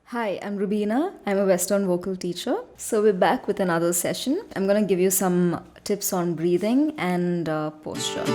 Hi, I'm Rubina. I'm a Western vocal teacher. So, we're back with another session. I'm going to give you some tips on breathing and posture.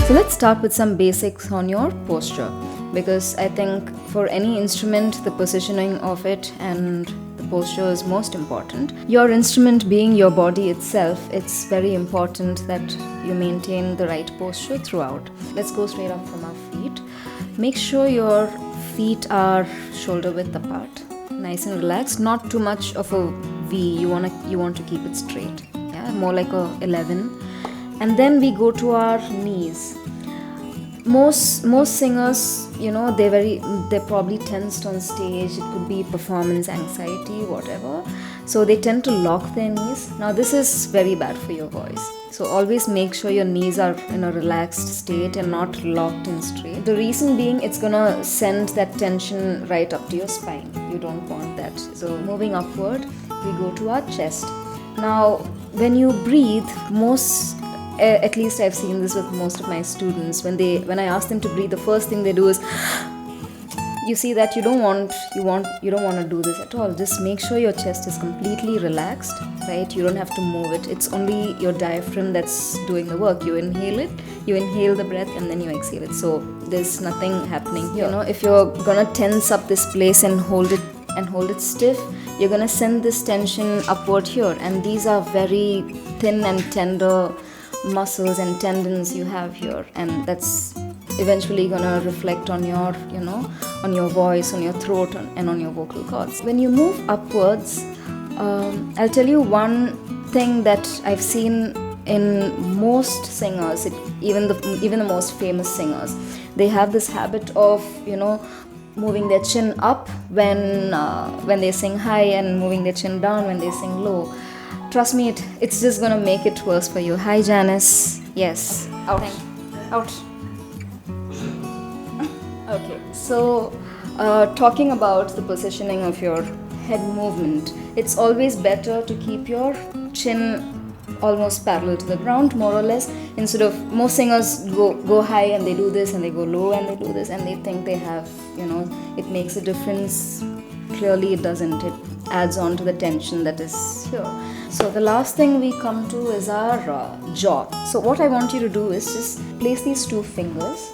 So let's start with some basics on your posture, because I think for any instrument, the positioning of it and the posture is most important. Your instrument being your body itself, it's very important that you maintain the right posture throughout. Let's go straight up from our feet. Make sure your feet are shoulder width apart, nice and relaxed, not too much of a V. You want to keep it straight. Yeah, more like a 11. And then we go to our knees. Most singers, they're probably tensed on stage. It could be performance anxiety, whatever, so they tend to lock their knees. Now this is very bad for your voice, so always make sure your knees are in a relaxed state and not locked in straight. The reason being, it's gonna send that tension right up to your spine. You don't want that. So moving upward, we go to our chest. Now when you breathe, at least I've seen this with most of my students, when I ask them to breathe, the first thing they do is, you see that you don't want to do this at all. Just make sure your chest is completely relaxed, right? You don't have to move it. It's only your diaphragm that's doing the work. You inhale the breath, and then you exhale it. So there's nothing happening here. If you're gonna tense up this place and hold it stiff, you're gonna send this tension upward here, and these are very thin and tender muscles and tendons you have here, and that's eventually gonna reflect on your on your voice, on your throat, and on your vocal cords. When you move upwards, I'll tell you one thing that I've seen in most singers, even the most famous singers. They have this habit of moving their chin up when they sing high, and moving their chin down when they sing low. Trust me, it's just gonna make it worse for you. Hi, Janice. Yes. Out. Okay. So, talking about the positioning of your head movement, it's always better to keep your chin almost parallel to the ground, more or less. Instead of, most singers go high and they do this, and they go low and they do this, and they think they have, it makes a difference. Clearly it doesn't. It adds on to the tension that is here. So the last thing we come to is our jaw. So what I want you to do is just place these two fingers,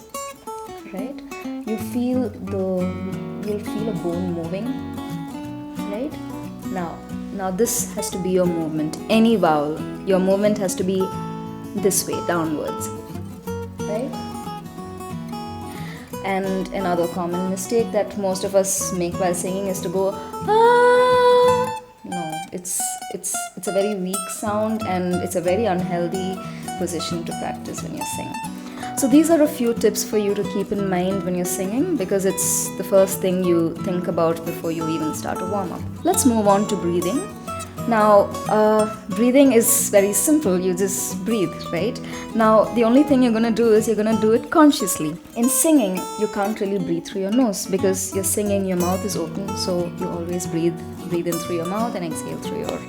right? You'll feel a bone moving, right? Now this has to be your movement. Any vowel, your movement has to be this way, downwards, right? And another common mistake that most of us make while singing is to go ah. No, it's a very weak sound, and it's a very unhealthy position to practice when you sing. So these are a few tips for you to keep in mind when you're singing, because it's the first thing you think about before you even start a warm-up. Let's move on to breathing. Now, breathing is very simple. You just breathe, right? Now, the only thing you're going to do is you're going to do it consciously. In singing, you can't really breathe through your nose, because you're singing, your mouth is open, so you always breathe in through your mouth and exhale through your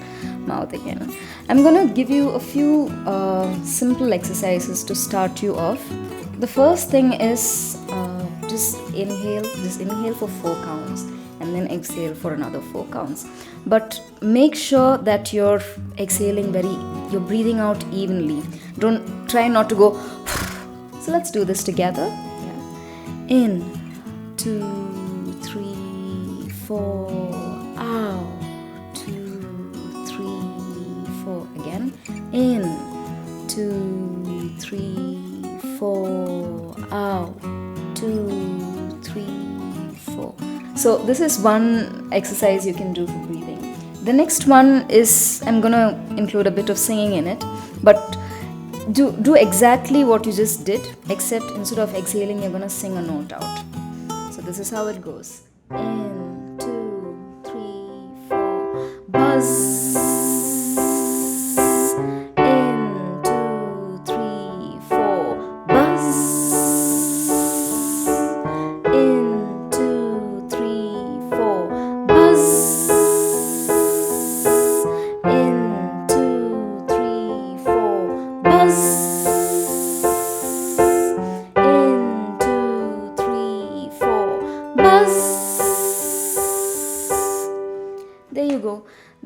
mouth again. I'm going to give you a few simple exercises to start you off. The first thing is just inhale for 4 counts, and then exhale for another 4 counts. But make sure that you're you're breathing out evenly. Don't try not to go. So let's do this together. Yeah. In, 2, 3, 4, out, 2, 3, 4. Again. In, 2, 3, 4, out, 2, 3, 4. So this is one exercise you can do for breathing. The next one is, I'm gonna include a bit of singing in it, but do exactly what you just did, except instead of exhaling, you're gonna sing a note out. So this is how it goes. In, 2, 3, 4. Buzz. In,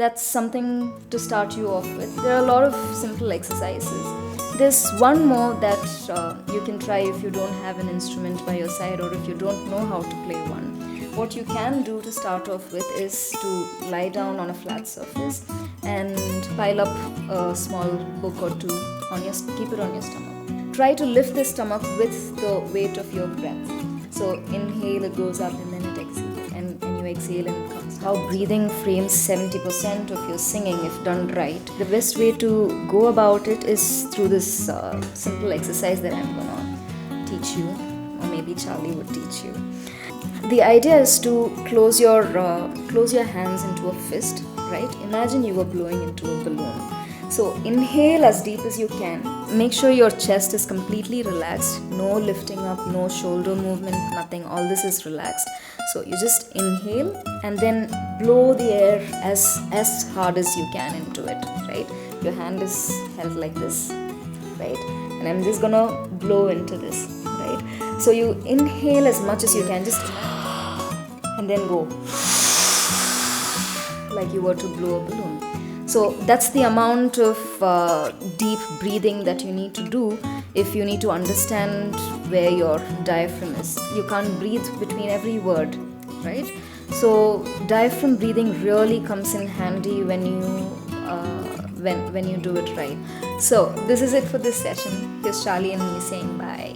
that's something to start you off with. There are a lot of simple exercises. There's one more that you can try if you don't have an instrument by your side or if you don't know how to play one. What you can do to start off with is to lie down on a flat surface and pile up a small book or two keep it on your stomach. Try to lift the stomach with the weight of your breath. So inhale, it goes up, and then it exhales, and you exhale and it comes. How breathing frames 70% of your singing if done right. The best way to go about it is through this simple exercise that I'm gonna teach you, or maybe Charlie would teach you. The idea is to close your hands into a fist, right? Imagine you were blowing into a balloon. So inhale as deep as you can. Make sure your chest is completely relaxed. No lifting up, no shoulder movement, nothing. All this is relaxed. So you just inhale and then blow the air as hard as you can into it, right? Your hand is held like this, right? And I'm just gonna blow into this, right? So you inhale as much as you can, just and then go like you were to blow a balloon. So that's the amount of deep breathing that you need to do if you need to understand where your diaphragm is. You can't breathe between every word, right? So diaphragm breathing really comes in handy when you do it right. So this is it for this session. Here's Charlie and me saying bye.